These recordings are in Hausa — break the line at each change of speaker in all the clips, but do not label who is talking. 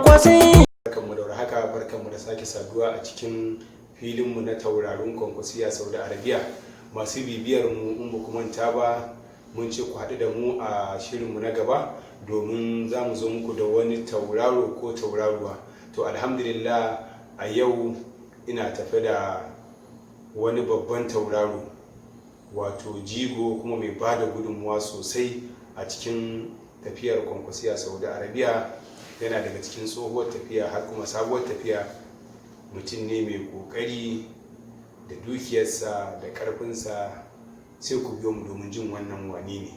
kwankwasi.
Barkanmu da haka, barkanmu da sake saduwa a cikin filinmu na taurarin kwankwasiya Saudi Arabia. Masu bibiyar mu in ba ku manta ba, mun ce ku haɗu da mu a shirinmu na gaba domin za mu zo muku da wani tauraro ko tauraruwa. To alhamdulillah a yau ina tafe da wani babban tauraro, wato jigo kuma mai ba da gudunmuwa sosai a cikin tafiyar kwankwasiya Saudi Arabia. Yana daga cikin tsohuwar tafiya har kuma sabuwar tafiya. Mutum ne mai kokari da dukiyarsa da karfinsa. Sai ku biyo mu domin jin wannan wani ne.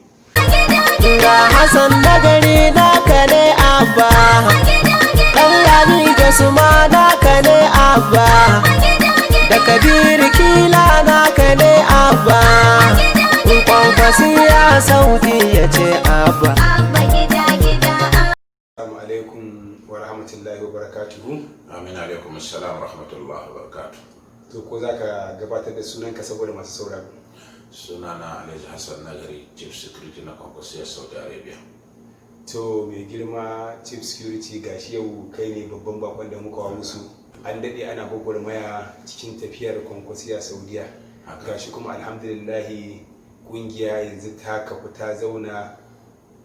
Ga Hassan nagari naka ne abba, ɗan Lami da Suma naka ne abba, da Kabiru Kila naka ne abba, kwankwasiya Saudi ya ce abba.
Assalamu alaikum wa rahmatullahi wa barakatuhu.
Amin alaikum assalam wa rahmatullahi wa barakatuhu.
To ko za ka gabatar da sunanka saboda masu sauraro?
Sunana Alhaji Hassan Nagari, Chief Security na Kwankwasiyar Saudi Arabia.
To mai girma Chief Security, gashi yau kai ne babban bakon da muka wa musu. An daɗe ana gwagwarmaya cikin tafiyar kwankwasiya Saudiya. Gashi kuma alhamdulillahi kungiya yanzu ta kafu, ta zauna,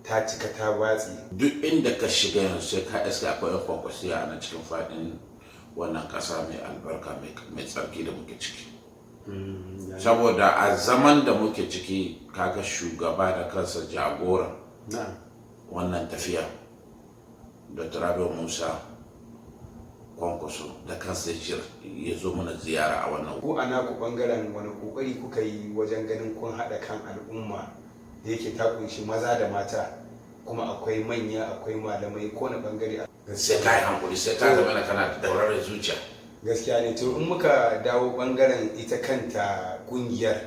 ta cika, ta watsi.
Duk inda ka shiga yanzu sai ka iska akwai kwankwasiya a cikin faɗin wannan ƙasa mai albarka mai tsarki da muke ciki. Saboda a zaman da muke ciki kaga shugaba da kansa jagora wannan tafiya da Rabi'u Musa Kwankwaso da kansa ya zo mana ziyara a wannan.
Ku ana ku bangaren wani kokari kuka yi wajen ganin kun haɗa kan al'umma da yake ta kunshi maza da mata, kuma akwai manya akwai malamai ko na bangare?
Sai ka yi hankuli, sai ka zama na kana da daurarar zuciya.
Gaskiya ne. To in muka dawo bangaren ita kanta kungiyar,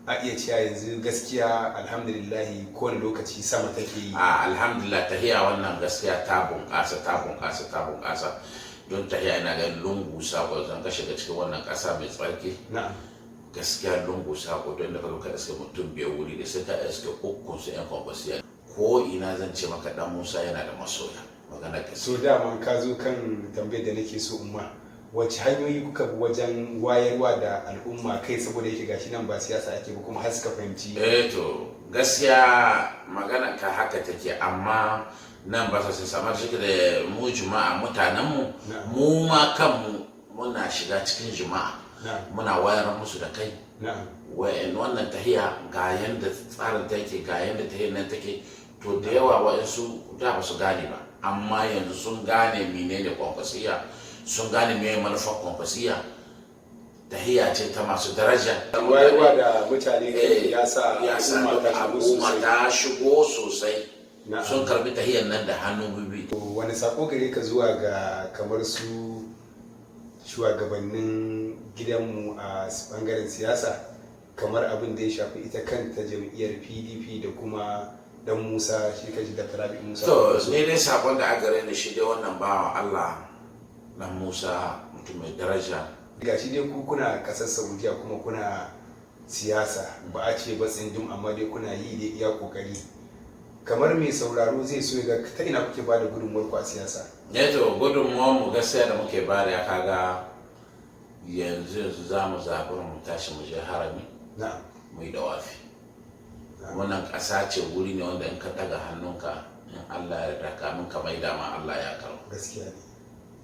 a iya cewa yanzu gaskiya alhamdulillahi kowane lokaci sama take yi.
Alhamdulillah tahiya wannan gaskiya ta bunƙasa don tahiya ina ga lungu sako zan ka shiga cikin wannan ƙasa mai tsarki. Gaskiya lungu sako don da ka iske mutum biyar wuri da sai ka iske ukun su yan kwankwasiya. Ko ina zan ce maka dan Musa yana da masoya. Magana ka
so dama ka zo kan tambayar da nake so umma, wace hanyoyi kuka bi wajen wayarwa da al'umma kai, saboda yake gashi nan ba siyasa ake ba kuma har suka fahimci?
To gaskiya magana ka haka take, amma nan ba su samar shi da mu juma'a mutanenmu, mu ma kanmu muna shiga cikin juma'a muna wayar musu da kai. Wannan tahiya ga yanda tsarin ta yake, ga yanda tahiyar nan take. To da yawa wa'insu da ba su gane ba, amma yanzu sun gane menene kwankwasiya, sun gane me manufar kwankwasiya. Tahiya ce ta masu daraja.
Wayarwa da mutane ya sa
al'umma ta shigo sosai. Sun karbi tahiyar nan da hannu bibi.
Wani sako gare ka zuwa ga kamar su shugabannin gidanmu a bangaren siyasa, kamar abin da ya shafi ita kanta jam'iyyar PDP da kuma dan Musa, shi kaji da Rabi'u Musa?
To ne dai sakon da aka rene shi dai wannan bawan Allah dan Musa, mutum mai daraja.
Gashi dai ku kuna kasar Saudiya kuma kuna siyasa, ba a ce ba tsindin, amma dai kuna yi dai iya kokari. Kamar mai sauraro zai so ga ta ina kuke bada gudunmuwar ku a siyasa?
To gudunmuwar mu gaskiya da muke bada ya kaga yanzu za mu zabura mu tashi mu je harami mu yi dawafi. Wannan ƙasa ce wuri ne wanda in ka daga hannunka in Allah ya yarda kamin ka maida ma Allah ya karo.
Gaskiya ne.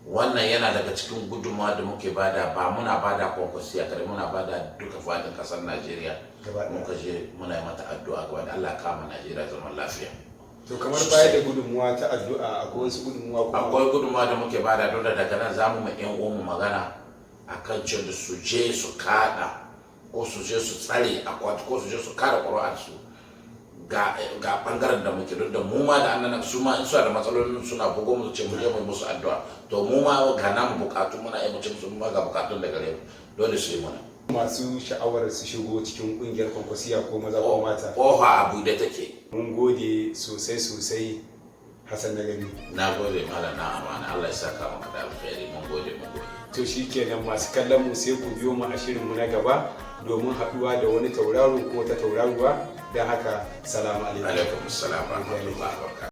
Wannan yana daga cikin gudunmawa da muke bada, ba muna bada kwankwasiya kare, muna bada duka fadin ƙasar Najeriya. Muka je muna yi mata addu'a gaba da Allah kama Najeriya zaman lafiya.
To kamar baya da gudunmuwa ta addu'a, akwai wasu gudunmuwa kuma?
Akwai gudunmuwa da muke bada don da daga nan zamu ma ƴan uwanmu magana akan cewa da su je su kada ko su je su tsare akwati ko su je su kada ƙuri'ar su ga bangaren da muke, don da mu ma da annan su ma in suna da matsalolin suna bugo mu ce mu je mu musu addu'a. To mu ma ga namu bukatu muna yi mu ce musu ma ga bukatun da gare mu, dole su yi mana.
Masu sha'awar su shigo cikin kungiyar kwankwasiya ko maza ko mata,
kofa a buɗe take.
Mun gode sosai Hassan Nagari.
Na gode malam na amana, Allah ya saka maka da alkhairi. Mun gode.
To shikenan masu kallon mu, sai ku biyo mu a shirin mu na gaba domin haɗuwa da wani tauraro ko ta tauraruwa. Don haka salamu alaikum.
Alaikum assalam wa rahmatullahi wa barakatuh.